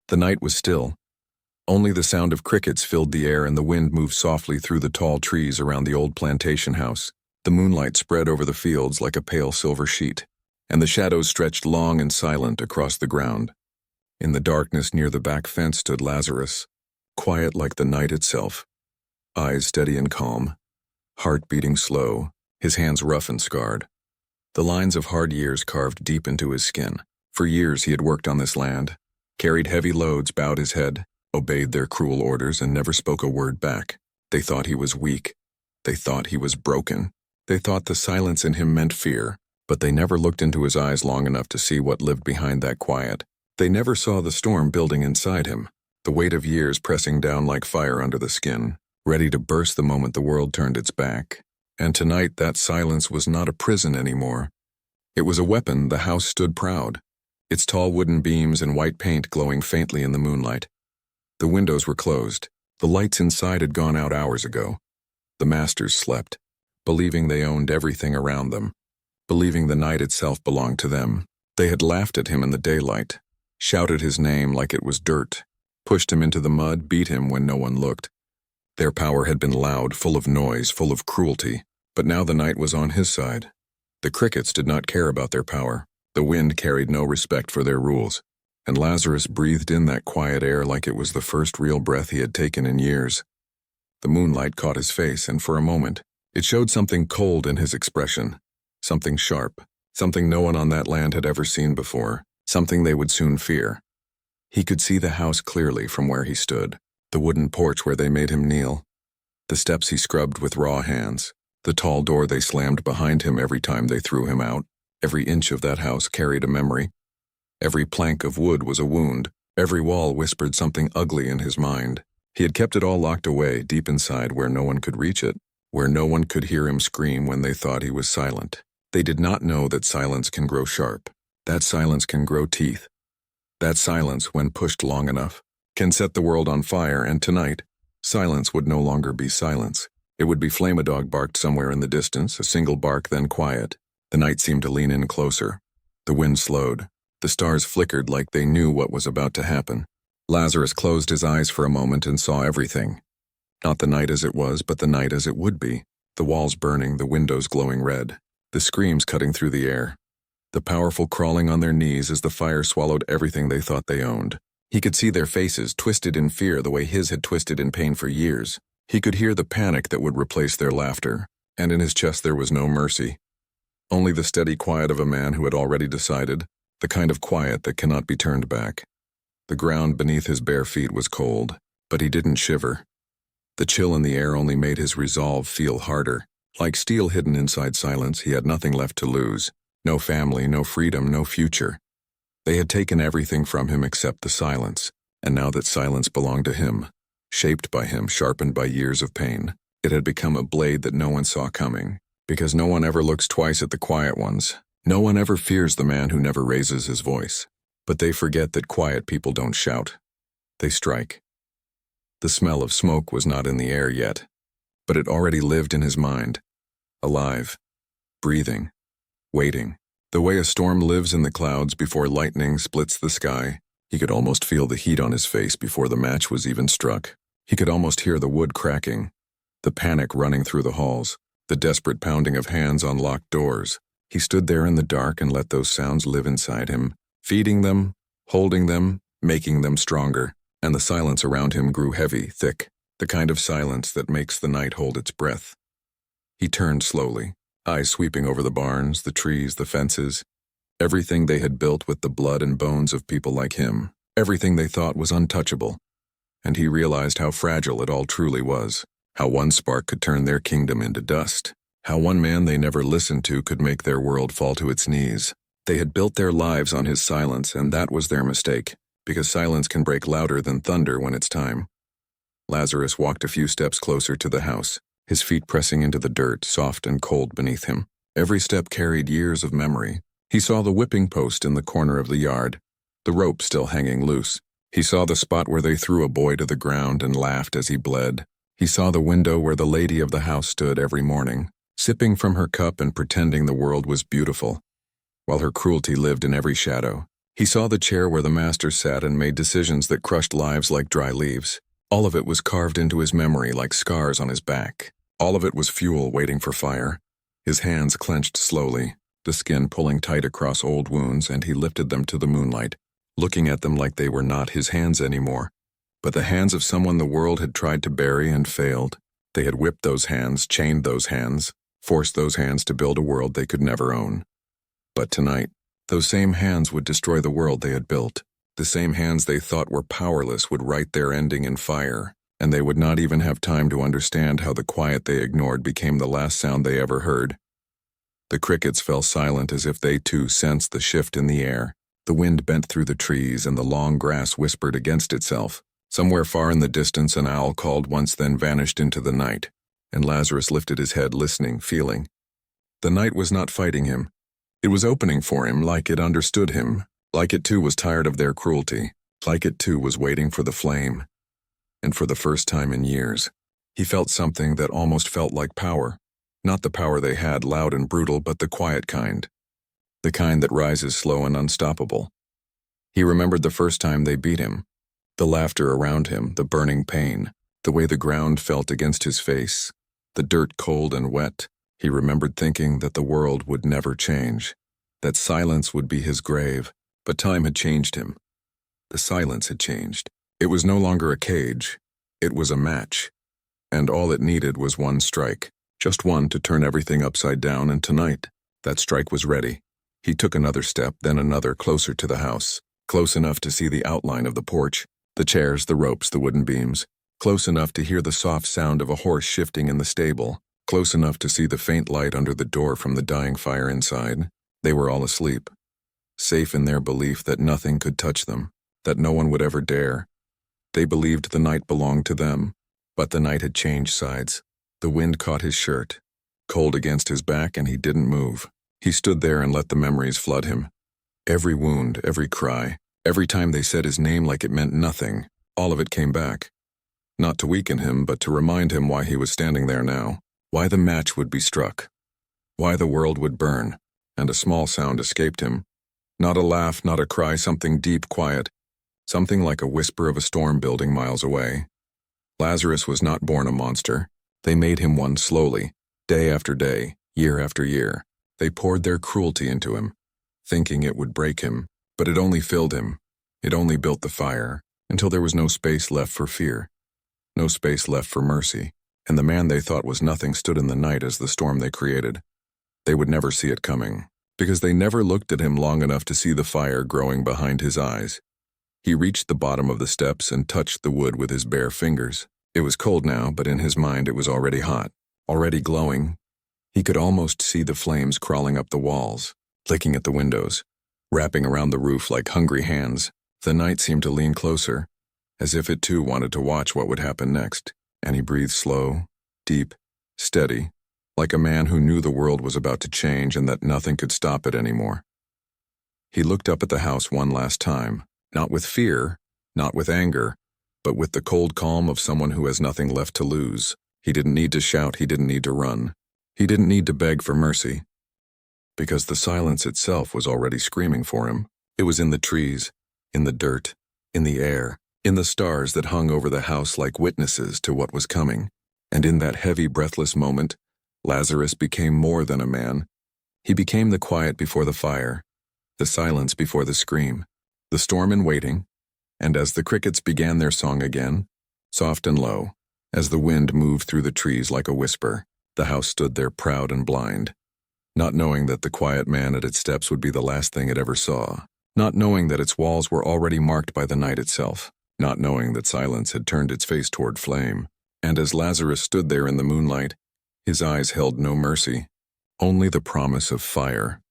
The night was still. Only the sound of crickets filled the air and the wind moved softly through the tall trees around the old plantation house. The moonlight spread over the fields like a pale silver sheet, and the shadows stretched long and silent across the ground. In the darkness near the back fence stood Lazarus, quiet like the night itself, eyes steady and calm, heart beating slow, his hands rough and scarred. The lines of hard years carved deep into his skin. For years he had worked on this land, carried heavy loads, bowed his head, obeyed their cruel orders, and never spoke a word back. They thought he was weak. They thought he was broken. They thought the silence in him meant fear, but they never looked into his eyes long enough to see what lived behind that quiet. They never saw the storm building inside him, the weight of years pressing down like fire under the skin, ready to burst the moment the world turned its back. And tonight that silence was not a prison anymore. It was a weapon. The house stood proud, its tall wooden beams and white paint glowing faintly in the moonlight. The windows were closed. The lights inside had gone out hours ago. The masters slept, believing they owned everything around them, believing the night itself belonged to them. They had laughed at him in the daylight, shouted his name like it was dirt, pushed him into the mud, beat him when no one looked. Their power had been loud, full of noise, full of cruelty, but now the night was on his side. The crickets did not care about their power. The wind carried no respect for their rules, and Lazarus breathed in that quiet air like it was the first real breath he had taken in years. The moonlight caught his face, and for a moment, it showed something cold in his expression, something sharp, something no one on that land had ever seen before, something they would soon fear. He could see the house clearly from where he stood, the wooden porch where they made him kneel, the steps he scrubbed with raw hands, the tall door they slammed behind him every time they threw him out. Every inch of that house carried a memory. Every plank of wood was a wound. Every wall whispered something ugly in his mind. He had kept it all locked away deep inside where no one could reach it, where no one could hear him scream when they thought he was silent. They did not know that silence can grow sharp. That silence can grow teeth. That silence, when pushed long enough, can set the world on fire, and tonight, silence would no longer be silence. It would be flame. A dog barked somewhere in the distance, a single bark, then quiet. The night seemed to lean in closer. The wind slowed. The stars flickered like they knew what was about to happen. Lazarus closed his eyes for a moment and saw everything. Not the night as it was, but the night as it would be. The walls burning, the windows glowing red, the screams cutting through the air, the powerful crawling on their knees as the fire swallowed everything they thought they owned. He could see their faces, twisted in fear the way his had twisted in pain for years. He could hear the panic that would replace their laughter, and in his chest there was no mercy. Only the steady quiet of a man who had already decided, the kind of quiet that cannot be turned back. The ground beneath his bare feet was cold, but he didn't shiver. The chill in the air only made his resolve feel harder. Like steel hidden inside silence, he had nothing left to lose. No family, no freedom, no future. They had taken everything from him except the silence, and now that silence belonged to him, shaped by him, sharpened by years of pain, it had become a blade that no one saw coming, because no one ever looks twice at the quiet ones. No one ever fears the man who never raises his voice. But they forget that quiet people don't shout. They strike. The smell of smoke was not in the air yet, but it already lived in his mind, alive, breathing, waiting. The way a storm lives in the clouds before lightning splits the sky, he could almost feel the heat on his face before the match was even struck. He could almost hear the wood cracking, the panic running through the halls, the desperate pounding of hands on locked doors. He stood there in the dark and let those sounds live inside him, feeding them, holding them, making them stronger, and the silence around him grew heavy, thick, the kind of silence that makes the night hold its breath. He turned slowly, eyes sweeping over the barns, the trees, the fences, everything they had built with the blood and bones of people like him, everything they thought was untouchable. And he realized how fragile it all truly was, how one spark could turn their kingdom into dust, how one man they never listened to could make their world fall to its knees. They had built their lives on his silence, and that was their mistake, because silence can break louder than thunder when it's time. Lazarus walked a few steps closer to the house, his feet pressing into the dirt, soft and cold beneath him. Every step carried years of memory. He saw the whipping post in the corner of the yard, the rope still hanging loose. He saw the spot where they threw a boy to the ground and laughed as he bled. He saw the window where the lady of the house stood every morning, sipping from her cup and pretending the world was beautiful, while her cruelty lived in every shadow. He saw the chair where the master sat and made decisions that crushed lives like dry leaves. All of it was carved into his memory like scars on his back. All of it was fuel waiting for fire. His hands clenched slowly, the skin pulling tight across old wounds, and he lifted them to the moonlight, looking at them like they were not his hands anymore, but the hands of someone the world had tried to bury and failed. They had whipped those hands, chained those hands, forced those hands to build a world they could never own. But tonight, those same hands would destroy the world they had built. The same hands they thought were powerless would write their ending in fire, and they would not even have time to understand how the quiet they ignored became the last sound they ever heard. The crickets fell silent as if they too sensed the shift in the air. The wind bent through the trees and the long grass whispered against itself. Somewhere far in the distance an owl called once, then vanished into the night, and Lazarus lifted his head, listening, feeling. The night was not fighting him. It was opening for him, like it understood him, like it too was tired of their cruelty, like it too was waiting for the flame. And for the first time in years, he felt something that almost felt like power. Not the power they had, loud and brutal, but the quiet kind. The kind that rises slow and unstoppable. He remembered the first time they beat him. The laughter around him, the burning pain, the way the ground felt against his face, the dirt cold and wet. He remembered thinking that the world would never change, that silence would be his grave, but time had changed him. The silence had changed. It was no longer a cage, it was a match, and all it needed was one strike, just one to turn everything upside down, and tonight, that strike was ready. He took another step, then another, closer to the house, close enough to see the outline of the porch, the chairs, the ropes, the wooden beams, close enough to hear the soft sound of a horse shifting in the stable, close enough to see the faint light under the door from the dying fire inside. They were all asleep, safe in their belief that nothing could touch them, that no one would ever dare. They believed the night belonged to them, but the night had changed sides. The wind caught his shirt, cold against his back, and he didn't move. He stood there and let the memories flood him. Every wound, every cry, every time they said his name like it meant nothing, all of it came back. Not to weaken him, but to remind him why he was standing there now, why the match would be struck, why the world would burn, and a small sound escaped him. Not a laugh, not a cry, something deep, quiet, something like a whisper of a storm building miles away. Lazarus was not born a monster. They made him one slowly, day after day, year after year. They poured their cruelty into him, thinking it would break him, but it only filled him. It only built the fire, until there was no space left for fear, no space left for mercy, and the man they thought was nothing stood in the night as the storm they created. They would never see it coming, because they never looked at him long enough to see the fire growing behind his eyes. He reached the bottom of the steps and touched the wood with his bare fingers. It was cold now, but in his mind it was already hot, already glowing. He could almost see the flames crawling up the walls, licking at the windows, wrapping around the roof like hungry hands. The night seemed to lean closer, as if it too wanted to watch what would happen next, and he breathed slow, deep, steady, like a man who knew the world was about to change and that nothing could stop it anymore. He looked up at the house one last time, not with fear, not with anger, but with the cold calm of someone who has nothing left to lose. He didn't need to shout, he didn't need to run. He didn't need to beg for mercy, because the silence itself was already screaming for him. It was in the trees, in the dirt, in the air, in the stars that hung over the house like witnesses to what was coming. And in that heavy, breathless moment, Lazarus became more than a man. He became the quiet before the fire, the silence before the scream, the storm in waiting. And as the crickets began their song again, soft and low, as the wind moved through the trees like a whisper, the house stood there proud and blind, not knowing that the quiet man at its steps would be the last thing it ever saw, not knowing that its walls were already marked by the night itself, not knowing that silence had turned its face toward flame. And as Lazarus stood there in the moonlight, his eyes held no mercy, only the promise of fire.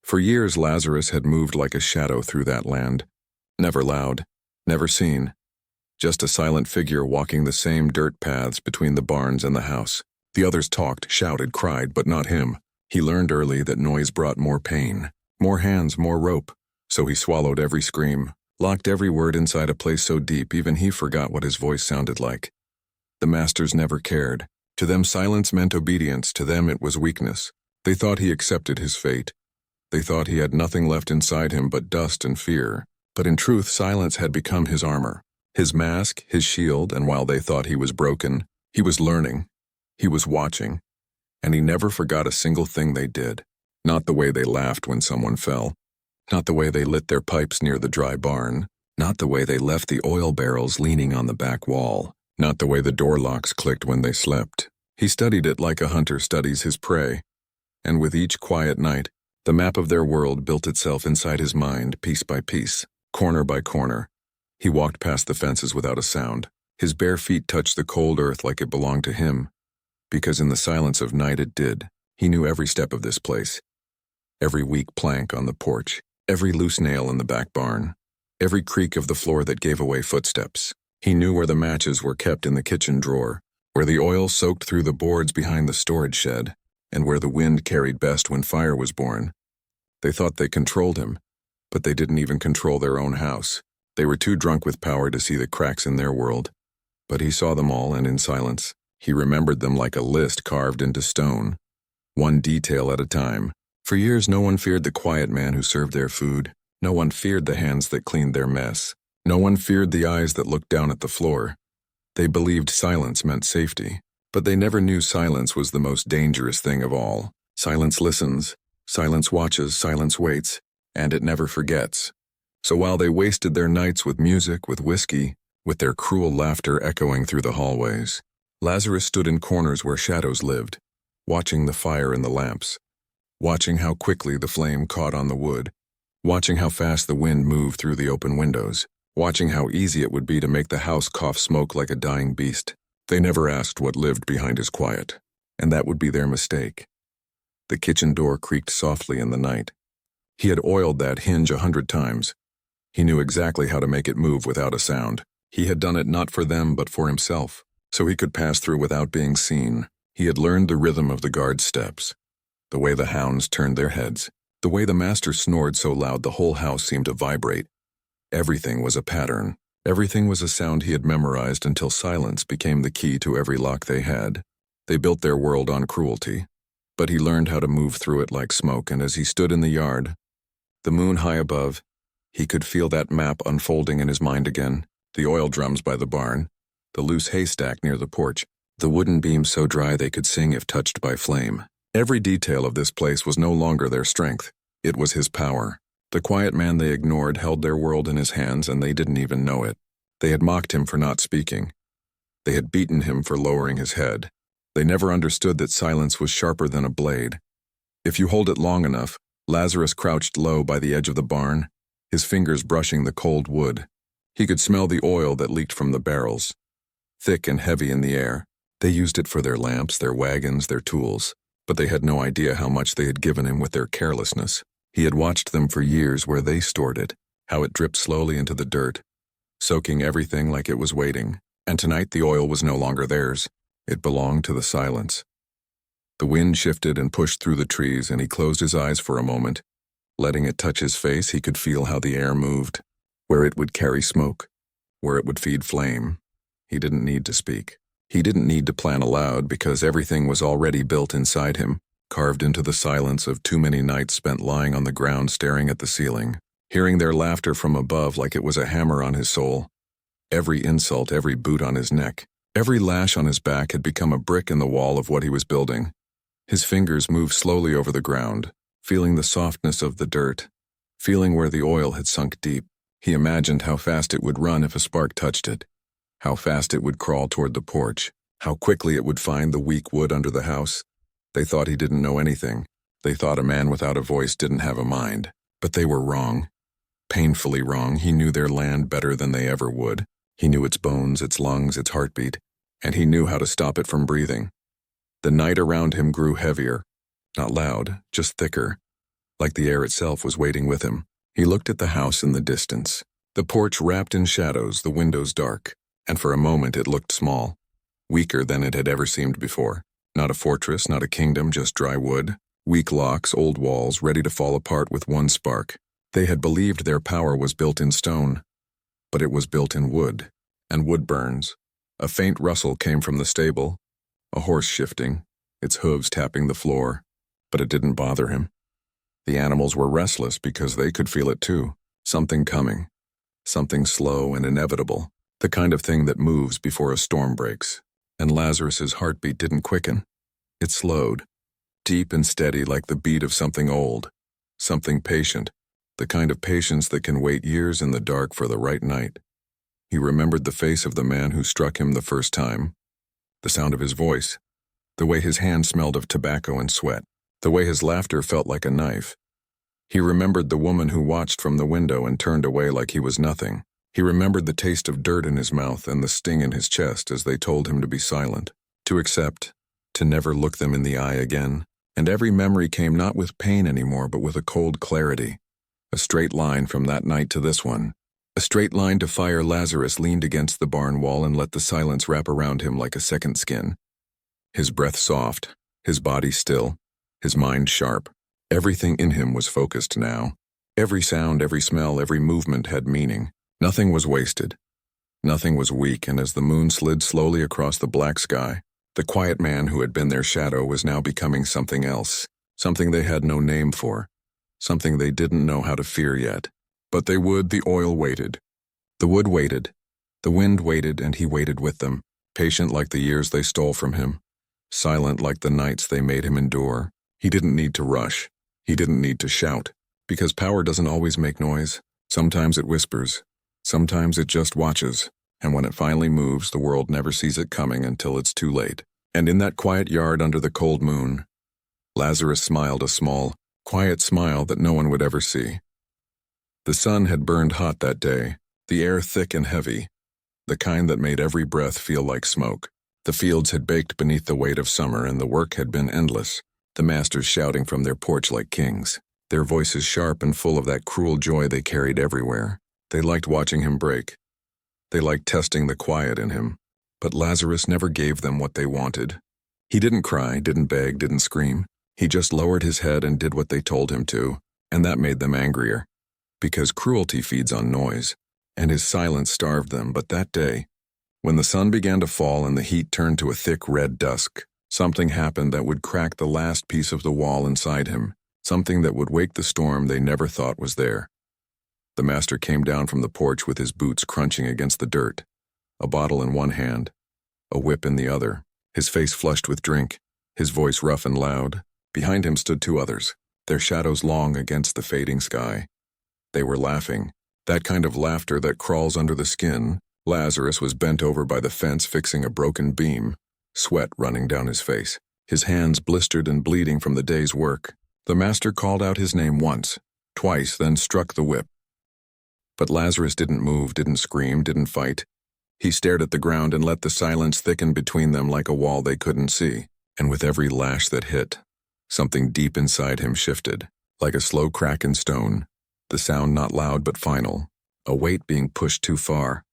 For years Lazarus had moved like a shadow through that land, never loud, never seen, just a silent figure walking the same dirt paths between the barns and the house. The others talked, shouted, cried, but not him. He learned early that noise brought more pain, more hands, more rope, so he swallowed every scream, locked every word inside a place so deep even he forgot what his voice sounded like. The masters never cared. To them silence meant obedience, to them it was weakness. They thought he accepted his fate. They thought he had nothing left inside him but dust and fear. But in truth, silence had become his armor, his mask, his shield, and while they thought he was broken, he was learning, he was watching, and he never forgot a single thing they did. Not the way they laughed when someone fell, not the way they lit their pipes near the dry barn, not the way they left the oil barrels leaning on the back wall, not the way the door locks clicked when they slept. He studied it like a hunter studies his prey, and with each quiet night, the map of their world built itself inside his mind piece by piece, corner by corner. He walked past the fences without a sound. His bare feet touched the cold earth like it belonged to him, because in the silence of night it did. He knew every step of this place, every weak plank on the porch, every loose nail in the back barn, every creak of the floor that gave away footsteps. He knew where the matches were kept in the kitchen drawer, where the oil soaked through the boards behind the storage shed, and where the wind carried best when fire was born. They thought they controlled him, but they didn't even control their own house. They were too drunk with power to see the cracks in their world. But he saw them all, and in silence, he remembered them like a list carved into stone, one detail at a time. For years, no one feared the quiet man who served their food. No one feared the hands that cleaned their mess. No one feared the eyes that looked down at the floor. They believed silence meant safety, but they never knew silence was the most dangerous thing of all. Silence listens, silence watches, silence waits, and it never forgets. So while they wasted their nights with music, with whiskey, with their cruel laughter echoing through the hallways, Lazarus stood in corners where shadows lived, watching the fire in the lamps, watching how quickly the flame caught on the wood, watching how fast the wind moved through the open windows, watching how easy it would be to make the house cough smoke like a dying beast. They never asked what lived behind his quiet, and that would be their mistake. The kitchen door creaked softly in the night. He had oiled that hinge 100 times. He knew exactly how to make it move without a sound. He had done it not for them but for himself, so he could pass through without being seen. He had learned the rhythm of the guard's steps, the way the hounds turned their heads, the way the master snored so loud the whole house seemed to vibrate. Everything was a pattern. Everything was a sound he had memorized until silence became the key to every lock they had. They built their world on cruelty, but he learned how to move through it like smoke, and as he stood in the yard, the moon high above, he could feel that map unfolding in his mind again. The oil drums by the barn, the loose haystack near the porch, the wooden beams so dry they could sing if touched by flame. Every detail of this place was no longer their strength. It was his power. The quiet man they ignored held their world in his hands, and they didn't even know it. They had mocked him for not speaking. They had beaten him for lowering his head. They never understood that silence was sharper than a blade. If you hold it long enough, Lazarus crouched low by the edge of the barn, his fingers brushing the cold wood. He could smell the oil that leaked from the barrels, thick and heavy in the air. They used it for their lamps, their wagons, their tools, but they had no idea how much they had given him with their carelessness. He had watched them for years where they stored it, how it dripped slowly into the dirt, soaking everything like it was waiting. And tonight the oil was no longer theirs. It belonged to the silence. The wind shifted and pushed through the trees, and he closed his eyes for a moment. Letting it touch his face, he could feel how the air moved, where it would carry smoke, where it would feed flame. He didn't need to speak. He didn't need to plan aloud because everything was already built inside him, carved into the silence of too many nights spent lying on the ground staring at the ceiling, hearing their laughter from above like it was a hammer on his soul. Every insult, every boot on his neck, every lash on his back had become a brick in the wall of what he was building. His fingers moved slowly over the ground, feeling the softness of the dirt, feeling where the oil had sunk deep. He imagined how fast it would run if a spark touched it, how fast it would crawl toward the porch, how quickly it would find the weak wood under the house. They thought he didn't know anything. They thought a man without a voice didn't have a mind. But they were wrong. Painfully wrong. He knew their land better than they ever would. He knew its bones, its lungs, its heartbeat, and he knew how to stop it from breathing. The night around him grew heavier, not loud, just thicker, like the air itself was waiting with him. He looked at the house in the distance, the porch wrapped in shadows, the windows dark, and for a moment it looked small, weaker than it had ever seemed before. Not a fortress, not a kingdom, just dry wood, weak locks, old walls, ready to fall apart with one spark. They had believed their power was built in stone, but it was built in wood, and wood burns. A faint rustle came from the stable, a horse shifting, its hooves tapping the floor, but it didn't bother him. The animals were restless because they could feel it too. Something coming. Something slow and inevitable. The kind of thing that moves before a storm breaks. And Lazarus's heartbeat didn't quicken. It slowed. Deep and steady like the beat of something old. Something patient. The kind of patience that can wait years in the dark for the right night. He remembered the face of the man who struck him the first time. The sound of his voice. The way his hand smelled of tobacco and sweat. The way his laughter felt like a knife. He remembered the woman who watched from the window and turned away like he was nothing. He remembered the taste of dirt in his mouth and the sting in his chest as they told him to be silent, to accept, to never look them in the eye again. And every memory came not with pain anymore but with a cold clarity. A straight line from that night to this one. A straight line to fire. Lazarus leaned against the barn wall and let the silence wrap around him like a second skin. His breath soft, his body still, his mind sharp. Everything in him was focused now. Every sound, every smell, every movement had meaning. Nothing was wasted. Nothing was weak, and as the moon slid slowly across the black sky, the quiet man who had been their shadow was now becoming something else, something they had no name for, something they didn't know how to fear yet. But they would. The oil waited. The wood waited. The wind waited, and he waited with them, patient like the years they stole from him, silent like the nights they made him endure. He didn't need to rush. He didn't need to shout, because power doesn't always make noise. Sometimes it whispers. Sometimes it just watches, and when it finally moves, the world never sees it coming until it's too late. And in that quiet yard under the cold moon, Lazarus smiled a small, quiet smile that no one would ever see. The sun had burned hot that day, the air thick and heavy, the kind that made every breath feel like smoke. The fields had baked beneath the weight of summer, and the work had been endless, the masters shouting from their porch like kings, their voices sharp and full of that cruel joy they carried everywhere. They liked watching him break. They liked testing the quiet in him. But Lazarus never gave them what they wanted. He didn't cry, didn't beg, didn't scream. He just lowered his head and did what they told him to, and that made them angrier. Because cruelty feeds on noise, and his silence starved them. But that day, when the sun began to fall and the heat turned to a thick red dusk, something happened that would crack the last piece of the wall inside him, something that would wake the storm they never thought was there. The master came down from the porch with his boots crunching against the dirt, a bottle in one hand, a whip in the other, his face flushed with drink, his voice rough and loud. Behind him stood two others, their shadows long against the fading sky. They were laughing, that kind of laughter that crawls under the skin. Lazarus was bent over by the fence fixing a broken beam, sweat running down his face, his hands blistered and bleeding from the day's work. The master called out his name once, twice, then struck the whip. But Lazarus didn't move, didn't scream, didn't fight. He stared at the ground and let the silence thicken between them like a wall they couldn't see. And with every lash that hit, something deep inside him shifted, like a slow crack in stone, the sound not loud but final, a weight being pushed too far.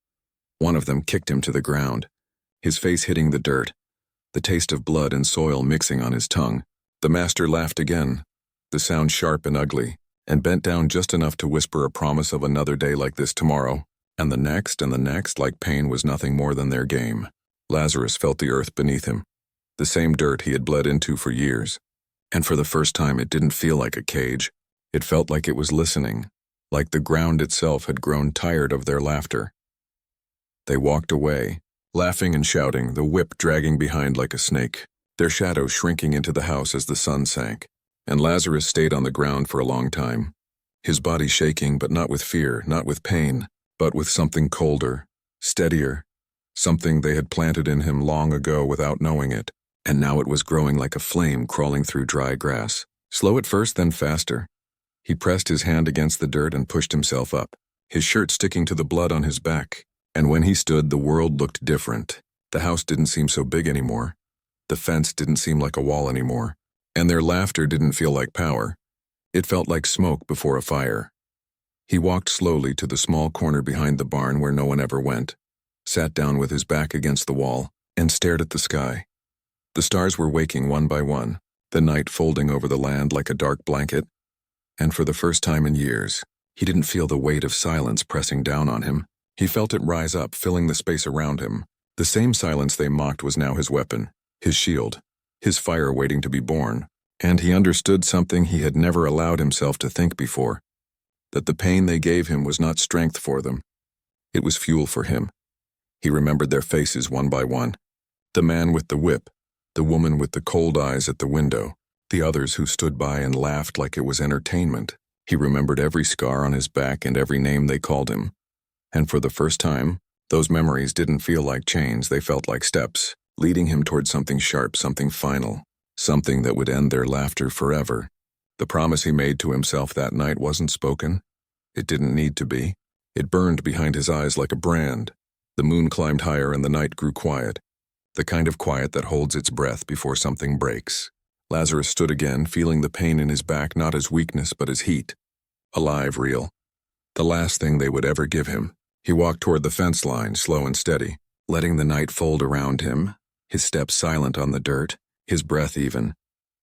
One of them kicked him to the ground, his face hitting the dirt, the taste of blood and soil mixing on his tongue. The master laughed again, the sound sharp and ugly, and bent down just enough to whisper a promise of another day like this tomorrow, and the next, like pain was nothing more than their game. Lazarus felt the earth beneath him, the same dirt he had bled into for years, and for the first time it didn't feel like a cage. It felt like it was listening, like the ground itself had grown tired of their laughter. They walked away, laughing and shouting, the whip dragging behind like a snake, their shadows shrinking into the house as the sun sank. And Lazarus stayed on the ground for a long time, his body shaking, but not with fear, not with pain, but with something colder, steadier, something they had planted in him long ago without knowing it, and now it was growing like a flame crawling through dry grass, slow at first, then faster. He pressed his hand against the dirt and pushed himself up, his shirt sticking to the blood on his back, and when he stood, the world looked different. The house didn't seem so big anymore. The fence didn't seem like a wall anymore. And their laughter didn't feel like power. It felt like smoke before a fire. He walked slowly to the small corner behind the barn where no one ever went, sat down with his back against the wall, and stared at the sky. The stars were waking one by one, the night folding over the land like a dark blanket. And for the first time in years, he didn't feel the weight of silence pressing down on him. He felt it rise up, filling the space around him. The same silence they mocked was now his weapon, his shield, his fire waiting to be born. And he understood something he had never allowed himself to think before, that the pain they gave him was not strength for them. It was fuel for him. He remembered their faces one by one. The man with the whip, the woman with the cold eyes at the window, the others who stood by and laughed like it was entertainment. He remembered every scar on his back and every name they called him. And for the first time, those memories didn't feel like chains, they felt like steps, leading him toward something sharp, something final, something that would end their laughter forever. The promise he made to himself that night wasn't spoken. It didn't need to be. It burned behind his eyes like a brand. The moon climbed higher and the night grew quiet, the kind of quiet that holds its breath before something breaks. Lazarus stood again, feeling the pain in his back not as weakness but as heat. Alive, real. The last thing they would ever give him. He walked toward the fence line, slow and steady, letting the night fold around him, his steps silent on the dirt, his breath even.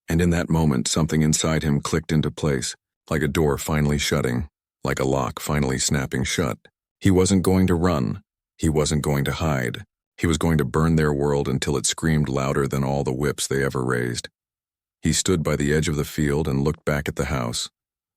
And in that moment, something inside him clicked into place, like a door finally shutting, like a lock finally snapping shut. He wasn't going to run. He wasn't going to hide. He was going to burn their world until it screamed louder than all the whips they ever raised. He stood by the edge of the field and looked back at the house,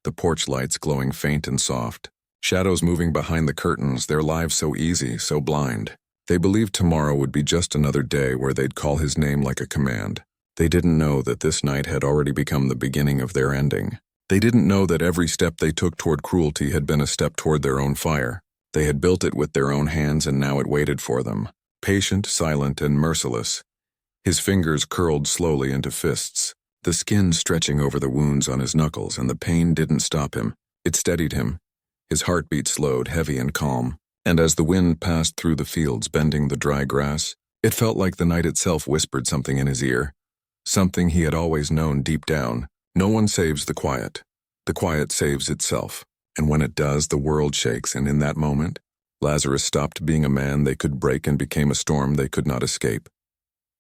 the porch lights glowing faint and soft, shadows moving behind the curtains, their lives so easy, so blind. They believed tomorrow would be just another day where they'd call his name like a command. They didn't know that this night had already become the beginning of their ending. They didn't know that every step they took toward cruelty had been a step toward their own fire. They had built it with their own hands and now it waited for them, patient, silent, and merciless. His fingers curled slowly into fists, the skin stretching over the wounds on his knuckles, and the pain didn't stop him. It steadied him. His heartbeat slowed, heavy and calm. And as the wind passed through the fields, bending the dry grass, it felt like the night itself whispered something in his ear. Something he had always known deep down. No one saves the quiet. The quiet saves itself. And when it does, the world shakes, and in that moment, Lazarus stopped being a man they could break and became a storm they could not escape.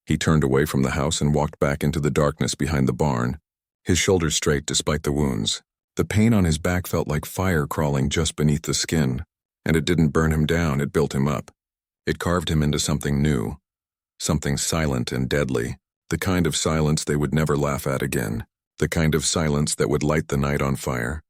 He turned away from the house and walked back into the darkness behind the barn, his shoulders straight despite the wounds. The pain on his back felt like fire crawling just beneath the skin, and it didn't burn him down, it built him up. It carved him into something new, something silent and deadly, the kind of silence they would never laugh at again, the kind of silence that would light the night on fire.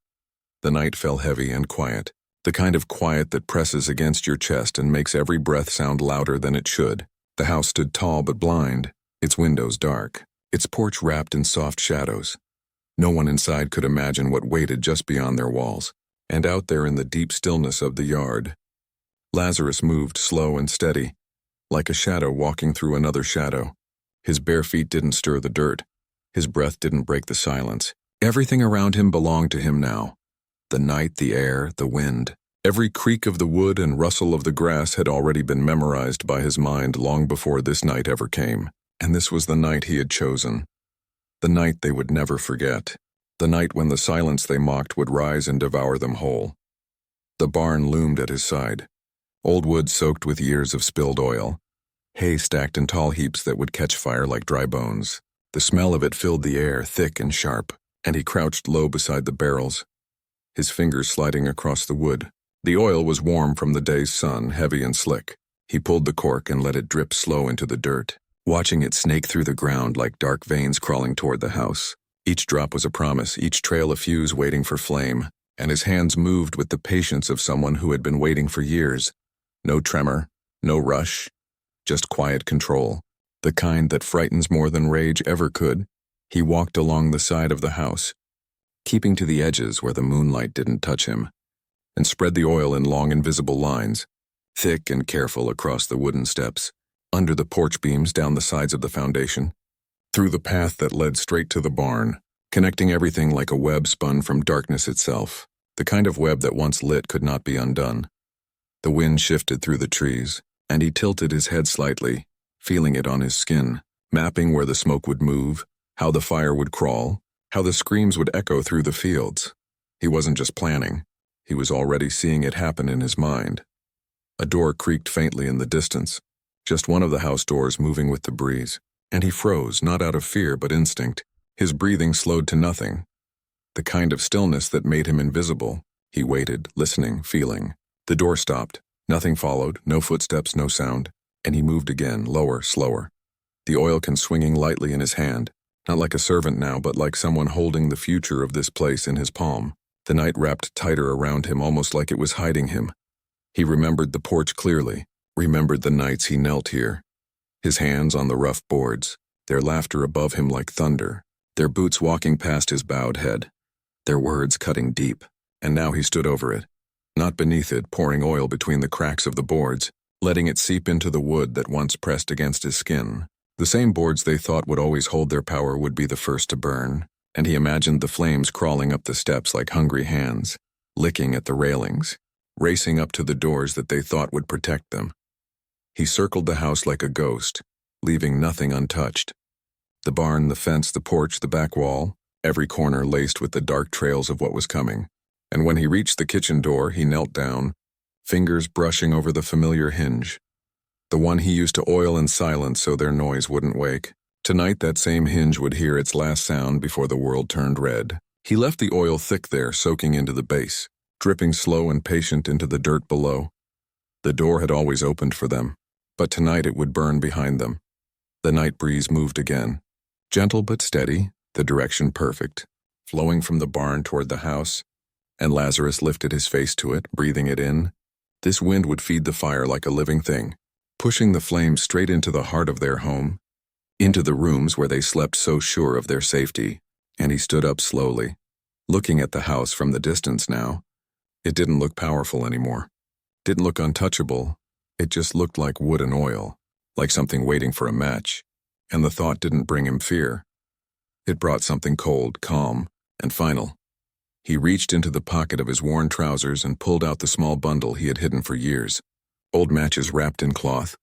The night fell heavy and quiet, the kind of quiet that presses against your chest and makes every breath sound louder than it should. The house stood tall but blind, its windows dark, its porch wrapped in soft shadows. No one inside could imagine what waited just beyond their walls. And out there in the deep stillness of the yard, Lazarus moved slow and steady, like a shadow walking through another shadow. His bare feet didn't stir the dirt. His breath didn't break the silence. Everything around him belonged to him now. The night, the air, the wind. Every creak of the wood and rustle of the grass had already been memorized by his mind long before this night ever came. And this was the night he had chosen. The night they would never forget. The night when the silence they mocked would rise and devour them whole. The barn loomed at his side. Old wood soaked with years of spilled oil. Hay stacked in tall heaps that would catch fire like dry bones. The smell of it filled the air, thick and sharp, and he crouched low beside the barrels, his fingers sliding across the wood. The oil was warm from the day's sun, heavy and slick. He pulled the cork and let it drip slow into the dirt, watching it snake through the ground like dark veins crawling toward the house. Each drop was a promise, each trail a fuse waiting for flame, and his hands moved with the patience of someone who had been waiting for years. No tremor, no rush, just quiet control, the kind that frightens more than rage ever could. He walked along the side of the house, keeping to the edges where the moonlight didn't touch him, and spread the oil in long invisible lines, thick and careful across the wooden steps, under the porch beams, down the sides of the foundation, through the path that led straight to the barn, connecting everything like a web spun from darkness itself, the kind of web that once lit could not be undone. The wind shifted through the trees, and he tilted his head slightly, feeling it on his skin, mapping where the smoke would move, how the fire would crawl, how the screams would echo through the fields. He wasn't just planning. He was already seeing it happen in his mind. A door creaked faintly in the distance, just one of the house doors moving with the breeze. And he froze, not out of fear but instinct. His breathing slowed to nothing, the kind of stillness that made him invisible. He waited, listening, feeling. The door stopped. Nothing followed, no footsteps, no sound. And he moved again, lower, slower, the oil can swinging lightly in his hand. Not like a servant now, but like someone holding the future of this place in his palm. The night wrapped tighter around him, almost like it was hiding him. He remembered the porch clearly, remembered the nights he knelt here. His hands on the rough boards, their laughter above him like thunder, their boots walking past his bowed head, their words cutting deep, and now he stood over it, not beneath it, pouring oil between the cracks of the boards, letting it seep into the wood that once pressed against his skin. The same boards they thought would always hold their power would be the first to burn, and he imagined the flames crawling up the steps like hungry hands, licking at the railings, racing up to the doors that they thought would protect them. He circled the house like a ghost, leaving nothing untouched. The barn, the fence, the porch, the back wall, every corner laced with the dark trails of what was coming. And when he reached the kitchen door, he knelt down, fingers brushing over the familiar hinge, the one he used to oil in silence so their noise wouldn't wake. Tonight that same hinge would hear its last sound before the world turned red. He left the oil thick there, soaking into the base, dripping slow and patient into the dirt below. The door had always opened for them, but tonight it would burn behind them. The night breeze moved again, gentle but steady, the direction perfect, flowing from the barn toward the house, and Lazarus lifted his face to it, breathing it in. This wind would feed the fire like a living thing, pushing the flames straight into the heart of their home, into the rooms where they slept so sure of their safety. And he stood up slowly, looking at the house from the distance now. It didn't look powerful anymore. Didn't look untouchable. It just looked like wood and oil, like something waiting for a match. And the thought didn't bring him fear. It brought something cold, calm, and final. He reached into the pocket of his worn trousers and pulled out the small bundle he had hidden for years. Old matches wrapped in cloth,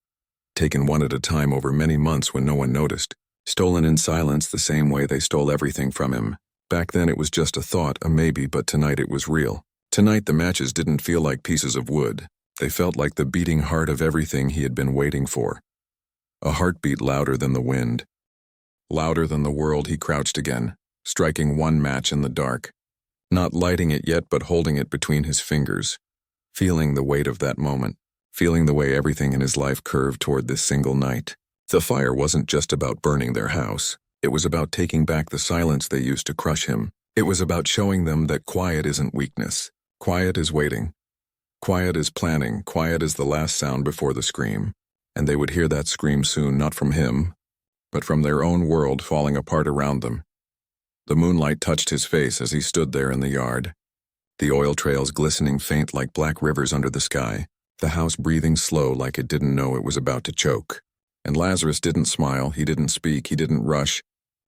taken one at a time over many months when no one noticed, stolen in silence the same way they stole everything from him. Back then it was just a thought, a maybe, but tonight it was real. Tonight the matches didn't feel like pieces of wood. They felt like the beating heart of everything he had been waiting for. A heartbeat louder than the wind. Louder than the world. He crouched again, striking one match in the dark. Not lighting it yet, but holding it between his fingers. Feeling the weight of that moment. Feeling the way everything in his life curved toward this single night. The fire wasn't just about burning their house. It was about taking back the silence they used to crush him. It was about showing them that quiet isn't weakness. Quiet is waiting. Quiet is planning. Quiet is the last sound before the scream. And they would hear that scream soon, not from him, but from their own world falling apart around them. The moonlight touched his face as he stood there in the yard. The oil trails glistening faint like black rivers under the sky. The house breathing slow like it didn't know it was about to choke. And Lazarus didn't smile, he didn't speak, he didn't rush.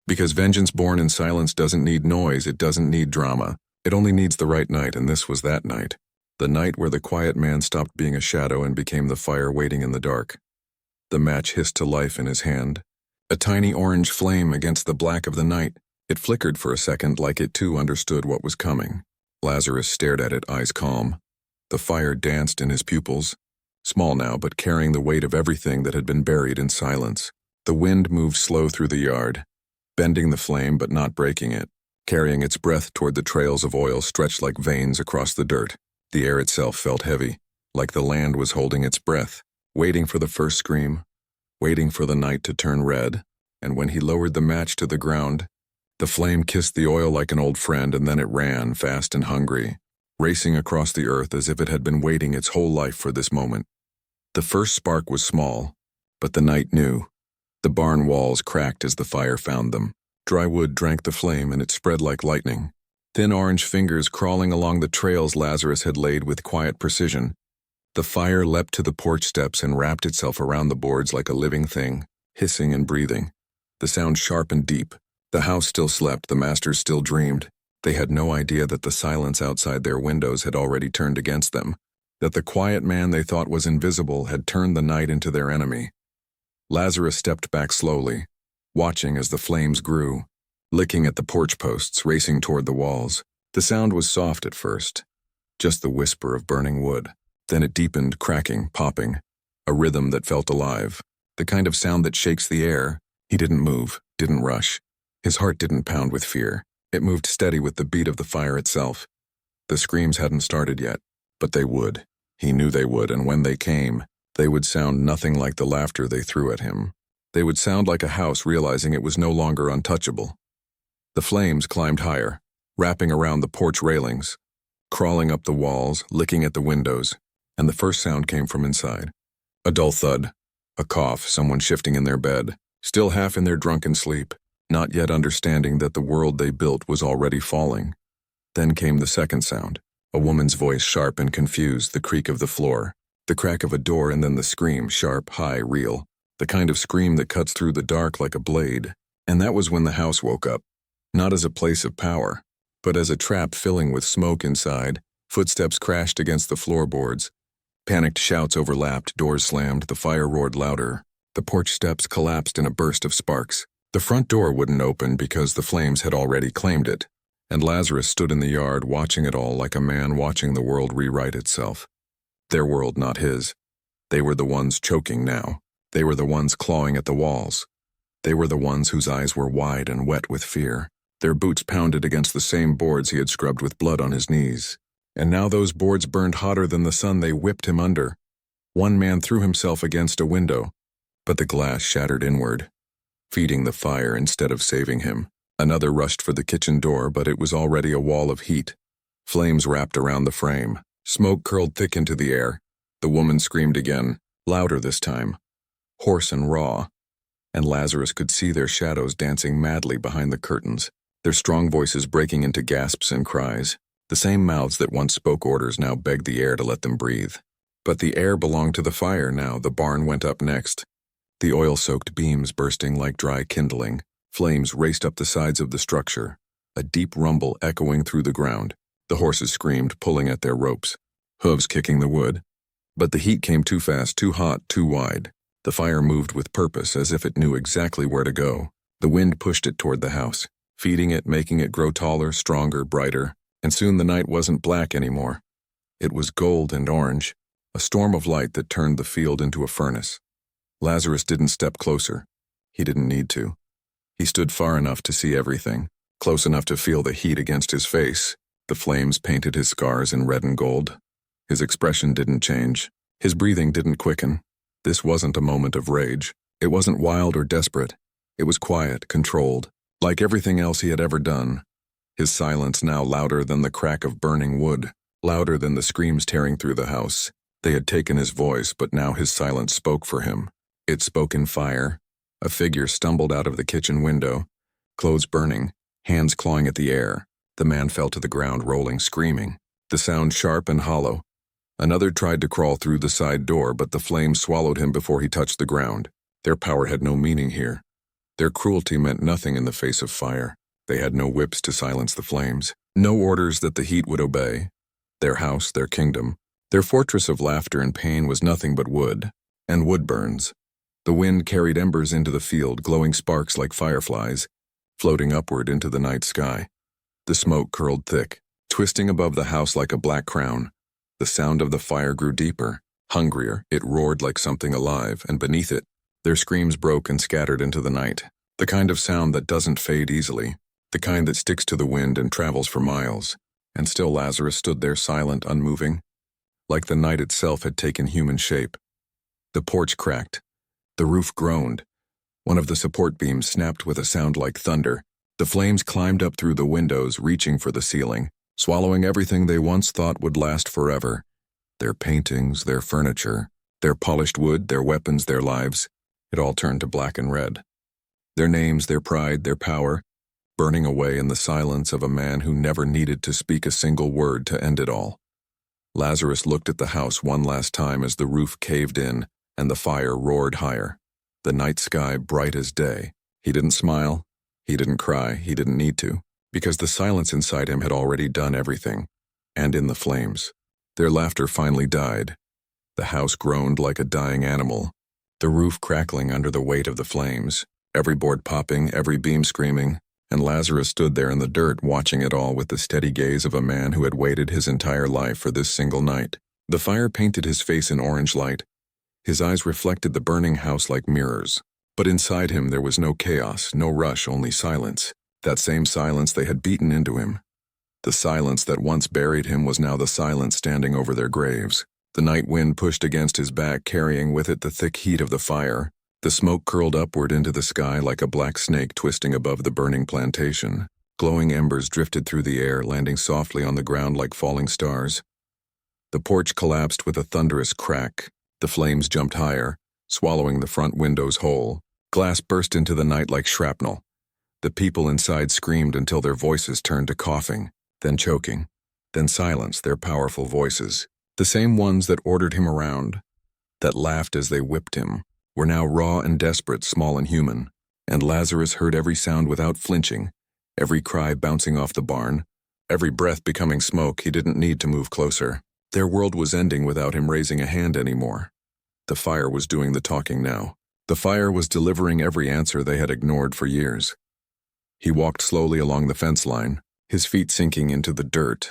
Because vengeance born in silence doesn't need noise, it doesn't need drama. It only needs the right night, and this was that night. The night where the quiet man stopped being a shadow and became the fire waiting in the dark. The match hissed to life in his hand. A tiny orange flame against the black of the night. It flickered for a second like it too understood what was coming. Lazarus stared at it, eyes calm. The fire danced in his pupils, small now but carrying the weight of everything that had been buried in silence. The wind moved slow through the yard, bending the flame but not breaking it, carrying its breath toward the trails of oil stretched like veins across the dirt. The air itself felt heavy, like the land was holding its breath, waiting for the first scream, waiting for the night to turn red. And when he lowered the match to the ground, the flame kissed the oil like an old friend, and then it ran, fast and hungry, racing across the earth as if it had been waiting its whole life for this moment. The first spark was small, but the night knew. The barn walls cracked as the fire found them. Dry wood drank the flame, and it spread like lightning. Thin orange fingers crawling along the trails Lazarus had laid with quiet precision. The fire leapt to the porch steps and wrapped itself around the boards like a living thing, hissing and breathing. The sound sharp and deep. The house still slept, the masters still dreamed. They had no idea that the silence outside their windows had already turned against them, that the quiet man they thought was invisible had turned the night into their enemy. Lazarus stepped back slowly, watching as the flames grew, licking at the porch posts, racing toward the walls. The sound was soft at first, just the whisper of burning wood. Then it deepened, cracking, popping, a rhythm that felt alive, the kind of sound that shakes the air. He didn't move, didn't rush. His heart didn't pound with fear. It moved steady with the beat of the fire itself. The screams hadn't started yet, but they would. He knew they would, and when they came, they would sound nothing like the laughter they threw at him. They would sound like a house realizing it was no longer untouchable. The flames climbed higher, wrapping around the porch railings, crawling up the walls, licking at the windows, and the first sound came from inside. A dull thud, a cough, someone shifting in their bed, still half in their drunken sleep, not yet understanding that the world they built was already falling. Then came the second sound, a woman's voice, sharp and confused, the creak of the floor, the crack of a door, and then the scream, sharp, high, real, the kind of scream that cuts through the dark like a blade. And that was when the house woke up, not as a place of power, but as a trap filling with smoke inside. Footsteps crashed against the floorboards. Panicked shouts overlapped, doors slammed, the fire roared louder. The porch steps collapsed in a burst of sparks. The front door wouldn't open because the flames had already claimed it, and Lazarus stood in the yard watching it all like a man watching the world rewrite itself. Their world, not his. They were the ones choking now. They were the ones clawing at the walls. They were the ones whose eyes were wide and wet with fear. Their boots pounded against the same boards he had scrubbed with blood on his knees. And now those boards burned hotter than the sun. They whipped him under. One man threw himself against a window, but the glass shattered inward, feeding the fire instead of saving him. Another rushed for the kitchen door, but it was already a wall of heat. Flames wrapped around the frame. Smoke curled thick into the air. The woman screamed again, louder this time, hoarse and raw, and Lazarus could see their shadows dancing madly behind the curtains, their strong voices breaking into gasps and cries. The same mouths that once spoke orders now begged the air to let them breathe. But the air belonged to the fire now. The barn went up next. The oil-soaked beams bursting like dry kindling. Flames raced up the sides of the structure, a deep rumble echoing through the ground. The horses screamed, pulling at their ropes, hooves kicking the wood. But the heat came too fast, too hot, too wide. The fire moved with purpose, as if it knew exactly where to go. The wind pushed it toward the house, feeding it, making it grow taller, stronger, brighter. And soon the night wasn't black anymore. It was gold and orange, a storm of light that turned the field into a furnace. Lazarus didn't step closer. He didn't need to. He stood far enough to see everything, close enough to feel the heat against his face. The flames painted his scars in red and gold. His expression didn't change. His breathing didn't quicken. This wasn't a moment of rage. It wasn't wild or desperate. It was quiet, controlled, like everything else he had ever done. His silence now louder than the crack of burning wood, louder than the screams tearing through the house. They had taken his voice, but now his silence spoke for him. It spoke in fire. A figure stumbled out of the kitchen window, clothes burning, hands clawing at the air. The man fell to the ground, rolling, screaming, the sound sharp and hollow. Another tried to crawl through the side door, but the flames swallowed him before he touched the ground. Their power had no meaning here. Their cruelty meant nothing in the face of fire. They had no whips to silence the flames, no orders that the heat would obey. Their house, their kingdom, their fortress of laughter and pain was nothing but wood, and wood burns. The wind carried embers into the field, glowing sparks like fireflies, floating upward into the night sky. The smoke curled thick, twisting above the house like a black crown. The sound of the fire grew deeper, hungrier. It roared like something alive, and beneath it, their screams broke and scattered into the night. The kind of sound that doesn't fade easily, the kind that sticks to the wind and travels for miles. And still Lazarus stood there silent, unmoving, like the night itself had taken human shape. The porch cracked. The roof groaned. One of the support beams snapped with a sound like thunder. The flames climbed up through the windows, reaching for the ceiling, swallowing everything they once thought would last forever. Their paintings, their furniture, their polished wood, their weapons, their lives. It all turned to black and red. Their names, their pride, their power, burning away in the silence of a man who never needed to speak a single word to end it all. Lazarus looked at the house one last time as the roof caved in and the fire roared higher, the night sky bright as day. He didn't smile, he didn't cry, he didn't need to, because the silence inside him had already done everything. And in the flames, their laughter finally died. The house groaned like a dying animal, the roof crackling under the weight of the flames, every board popping, every beam screaming. And Lazarus stood there in the dirt watching it all with the steady gaze of a man who had waited his entire life for this single night. The fire painted his face in orange light. His eyes reflected the burning house like mirrors. But inside him there was no chaos, no rush, only silence. That same silence they had beaten into him. The silence that once buried him was now the silence standing over their graves. The night wind pushed against his back, carrying with it the thick heat of the fire. The smoke curled upward into the sky like a black snake twisting above the burning plantation. Glowing embers drifted through the air, landing softly on the ground like falling stars. The porch collapsed with a thunderous crack. The flames jumped higher, swallowing the front windows whole. Glass burst into the night like shrapnel. The people inside screamed until their voices turned to coughing, then choking, then silence, their powerful voices. The same ones that ordered him around, that laughed as they whipped him, were now raw and desperate, small and human. And Lazarus heard every sound without flinching, every cry bouncing off the barn, every breath becoming smoke. He didn't need to move closer. Their world was ending without him raising a hand anymore. The fire was doing the talking now. The fire was delivering every answer they had ignored for years. He walked slowly along the fence line, his feet sinking into the dirt,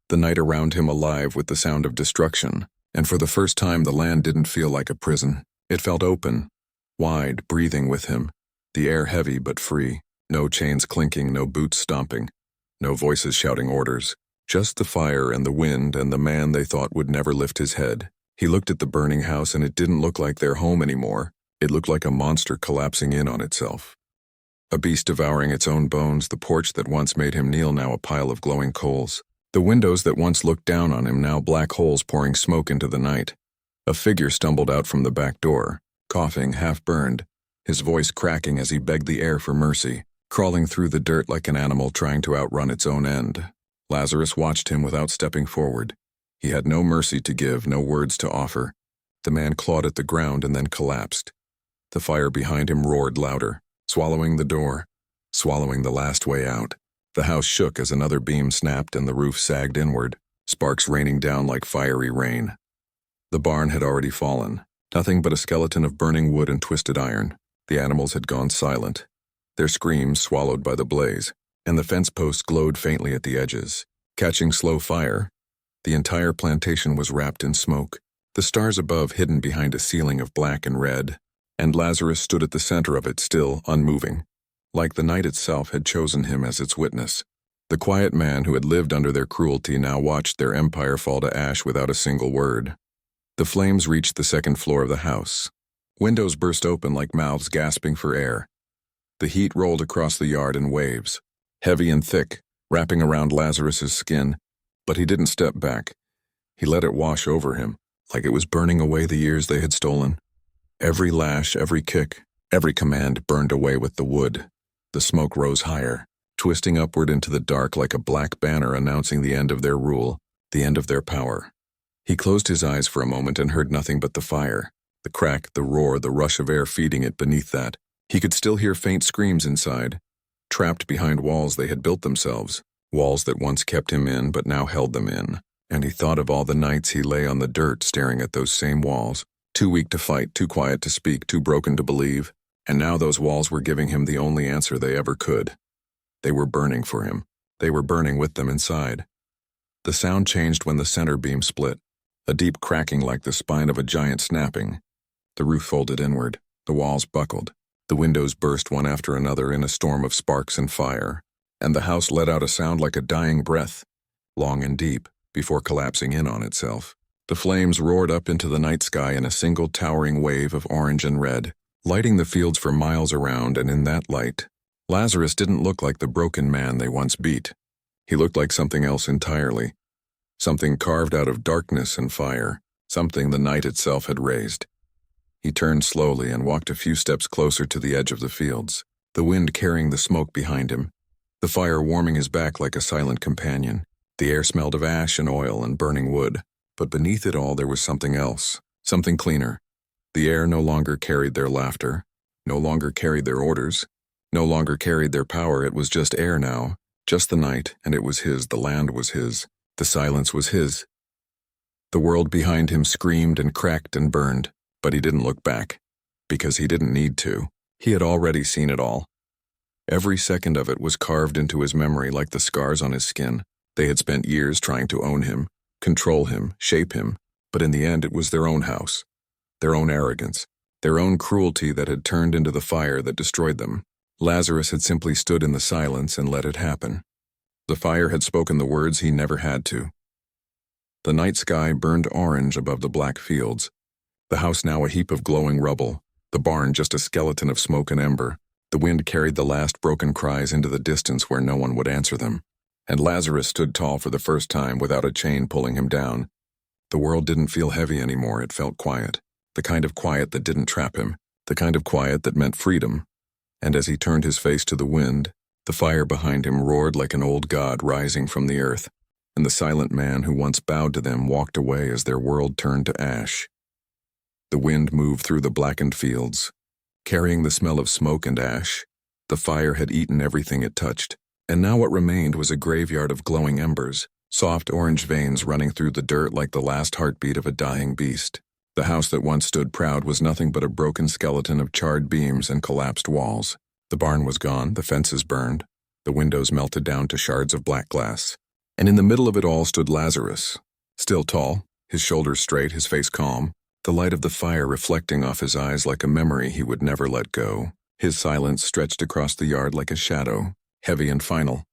the night around him alive with the sound of destruction. And for the first time, the land didn't feel like a prison. It felt open, wide, breathing with him, the air heavy but free. No chains clinking, no boots stomping, no voices shouting orders. Just the fire and the wind and the man they thought would never lift his head. He looked at the burning house, and it didn't look like their home anymore. It looked like a monster collapsing in on itself. A beast devouring its own bones, the porch that once made him kneel now a pile of glowing coals. The windows that once looked down on him now black holes pouring smoke into the night. A figure stumbled out from the back door, coughing, half-burned, his voice cracking as he begged the air for mercy, crawling through the dirt like an animal trying to outrun its own end. Lazarus watched him without stepping forward. He had no mercy to give, no words to offer. The man clawed at the ground and then collapsed. The fire behind him roared louder, swallowing the door, swallowing the last way out. The house shook as another beam snapped and the roof sagged inward, sparks raining down like fiery rain. The barn had already fallen, nothing but a skeleton of burning wood and twisted iron. The animals had gone silent, their screams swallowed by the blaze, and the fence posts glowed faintly at the edges, catching slow fire. The entire plantation was wrapped in smoke, the stars above hidden behind a ceiling of black and red, and Lazarus stood at the center of it, still unmoving, like the night itself had chosen him as its witness. The quiet man who had lived under their cruelty now watched their empire fall to ash without a single word. The flames reached the second floor of the house. Windows burst open like mouths gasping for air. The heat rolled across the yard in waves, heavy and thick, wrapping around Lazarus's skin, but he didn't step back. He let it wash over him, like it was burning away the years they had stolen. Every lash, every kick, every command burned away with the wood. The smoke rose higher, twisting upward into the dark like a black banner announcing the end of their rule, the end of their power. He closed his eyes for a moment and heard nothing but the fire, the crack, the roar, the rush of air feeding it beneath that. He could still hear faint screams inside, trapped behind walls they had built themselves, walls that once kept him in but now held them in. And he thought of all the nights he lay on the dirt staring at those same walls, too weak to fight, too quiet to speak, too broken to believe. And now those walls were giving him the only answer they ever could. They were burning for him. They were burning with them inside. The sound changed when the center beam split, a deep cracking like the spine of a giant snapping. The roof folded inward, the walls buckled, the windows burst one after another in a storm of sparks and fire, and the house let out a sound like a dying breath, long and deep, before collapsing in on itself. The flames roared up into the night sky in a single towering wave of orange and red, lighting the fields for miles around, and in that light, Lazarus didn't look like the broken man they once beat. He looked like something else entirely, something carved out of darkness and fire, something the night itself had raised. He turned slowly and walked a few steps closer to the edge of the fields, the wind carrying the smoke behind him, the fire warming his back like a silent companion. The air smelled of ash and oil and burning wood, but beneath it all there was something else, something cleaner. The air no longer carried their laughter, no longer carried their orders, no longer carried their power. It was just air now, just the night, and it was his. The land was his. The silence was his. The world behind him screamed and cracked and burned, but he didn't look back, because he didn't need to. He had already seen it all. Every second of it was carved into his memory like the scars on his skin. They had spent years trying to own him, control him, shape him, but in the end it was their own house, their own arrogance, their own cruelty that had turned into the fire that destroyed them. Lazarus had simply stood in the silence and let it happen. The fire had spoken the words he never had to. The night sky burned orange above the black fields, the house now a heap of glowing rubble, The barn just a skeleton of smoke and ember. The wind carried the last broken cries into the distance where no one would answer them. And Lazarus stood tall for the first time without a chain pulling him down. The world didn't feel heavy anymore, it felt quiet. The kind of quiet that didn't trap him. The kind of quiet that meant freedom. And as he turned his face to the wind, the fire behind him roared like an old god rising from the earth, and the silent man who once bowed to them walked away as their world turned to ash. The wind moved through the blackened fields, carrying the smell of smoke and ash. The fire had eaten everything it touched, and now what remained was a graveyard of glowing embers, soft orange veins running through the dirt like the last heartbeat of a dying beast. The house that once stood proud was nothing but a broken skeleton of charred beams and collapsed walls. The barn was gone, the fences burned, the windows melted down to shards of black glass. And in the middle of it all stood Lazarus, still tall, his shoulders straight, his face calm, the light of the fire reflecting off his eyes like a memory he would never let go. His silence stretched across the yard like a shadow, heavy and final.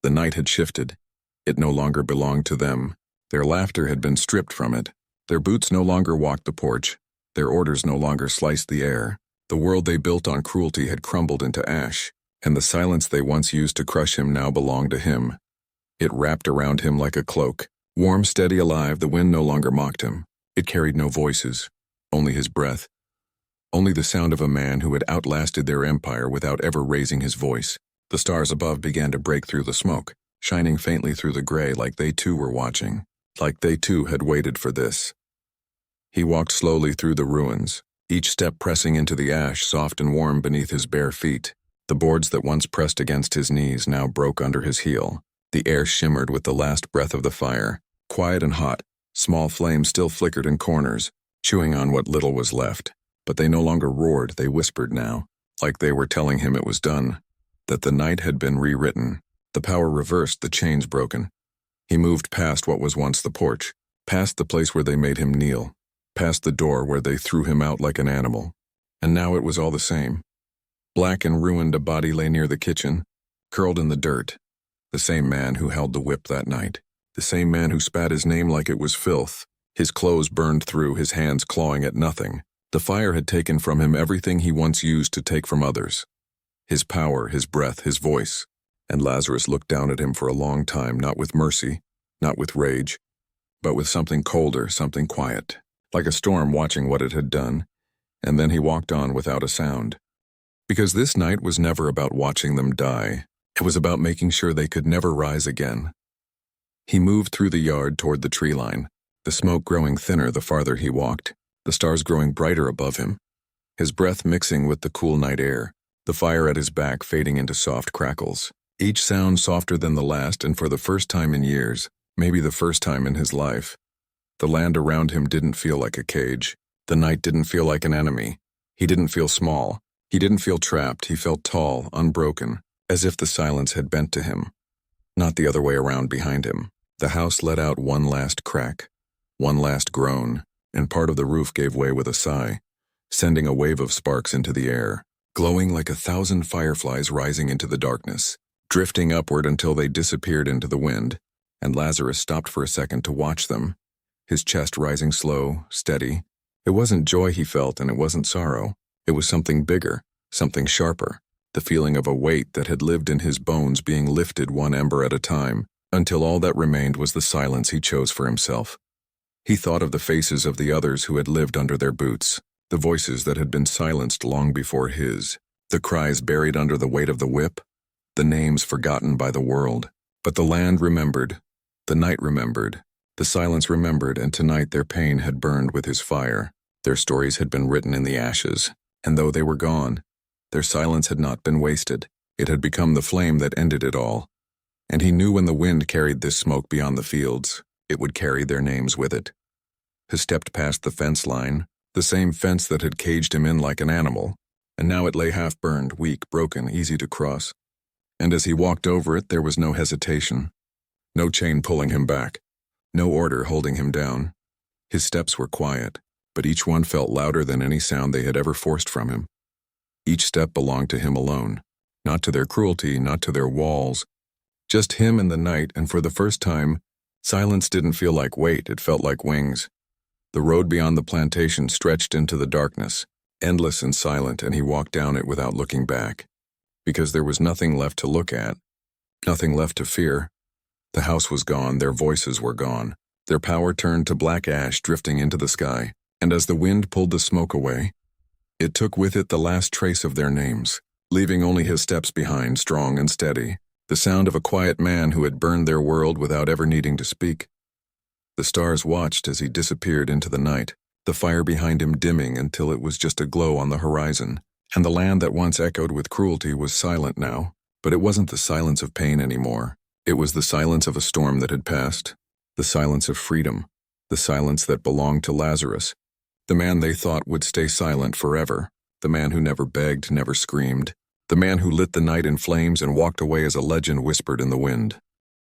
The night had shifted. It no longer belonged to them. Their laughter had been stripped from it. Their boots no longer walked the porch. Their orders no longer sliced the air. The world they built on cruelty had crumbled into ash, and the silence they once used to crush him now belonged to him. It wrapped around him like a cloak. Warm, steady, alive, the wind no longer mocked him. It carried no voices, only his breath. Only the sound of a man who had outlasted their empire without ever raising his voice. The stars above began to break through the smoke, shining faintly through the gray like they too were watching, like they too had waited for this. He walked slowly through the ruins, each step pressing into the ash soft and warm beneath his bare feet. The boards that once pressed against his knees now broke under his heel. The air shimmered with the last breath of the fire, quiet and hot. Small flames still flickered in corners, chewing on what little was left. But they no longer roared, they whispered now, like they were telling him it was done, that the night had been rewritten, the power reversed, the chains broken. He moved past what was once the porch, past the place where they made him kneel, past the door where they threw him out like an animal. And now it was all the same. Black and ruined, a body lay near the kitchen, curled in the dirt. The same man who held the whip that night. The same man who spat his name like it was filth. His clothes burned through, his hands clawing at nothing. The fire had taken from him everything he once used to take from others. His power, his breath, his voice. And Lazarus looked down at him for a long time, not with mercy, not with rage, but with something colder, something quiet, like a storm watching what it had done. And then he walked on without a sound. Because this night was never about watching them die. It was about making sure they could never rise again. He moved through the yard toward the tree line, the smoke growing thinner the farther he walked, the stars growing brighter above him, his breath mixing with the cool night air, the fire at his back fading into soft crackles, each sound softer than the last, and for the first time in years, maybe the first time in his life. The land around him didn't feel like a cage. The night didn't feel like an enemy. He didn't feel small. He didn't feel trapped. He felt tall, unbroken, as if the silence had bent to him, not the other way around behind him. The house let out one last crack, one last groan, and part of the roof gave way with a sigh, sending a wave of sparks into the air, glowing like 1,000 fireflies rising into the darkness, drifting upward until they disappeared into the wind, and Lazarus stopped for a second to watch them, his chest rising slow, steady. It wasn't joy he felt, and it wasn't sorrow. It was something bigger, something sharper, the feeling of a weight that had lived in his bones being lifted one ember at a time, until all that remained was the silence he chose for himself. He thought of the faces of the others who had lived under their boots, the voices that had been silenced long before his, the cries buried under the weight of the whip, the names forgotten by the world. But the land remembered, the night remembered, the silence remembered, and tonight their pain had burned with his fire. Their stories had been written in the ashes, and though they were gone, their silence had not been wasted. It had become the flame that ended it all. And he knew when the wind carried this smoke beyond the fields, it would carry their names with it. He stepped past the fence line, the same fence that had caged him in like an animal, and now it lay half-burned, weak, broken, easy to cross. And as he walked over it, there was no hesitation, no chain pulling him back, no order holding him down. His steps were quiet, but each one felt louder than any sound they had ever forced from him. Each step belonged to him alone, not to their cruelty, not to their walls, just him and the night, and for the first time, silence didn't feel like weight, it felt like wings. The road beyond the plantation stretched into the darkness, endless and silent, and he walked down it without looking back. Because there was nothing left to look at, nothing left to fear. The house was gone, their voices were gone. Their power turned to black ash drifting into the sky, and as the wind pulled the smoke away, it took with it the last trace of their names, leaving only his steps behind, strong and steady, the sound of a quiet man who had burned their world without ever needing to speak. The stars watched as he disappeared into the night, the fire behind him dimming until it was just a glow on the horizon, and the land that once echoed with cruelty was silent now. But it wasn't the silence of pain anymore. It was the silence of a storm that had passed, the silence of freedom, the silence that belonged to Lazarus, the man they thought would stay silent forever, the man who never begged, never screamed, the man who lit the night in flames and walked away as a legend whispered in the wind.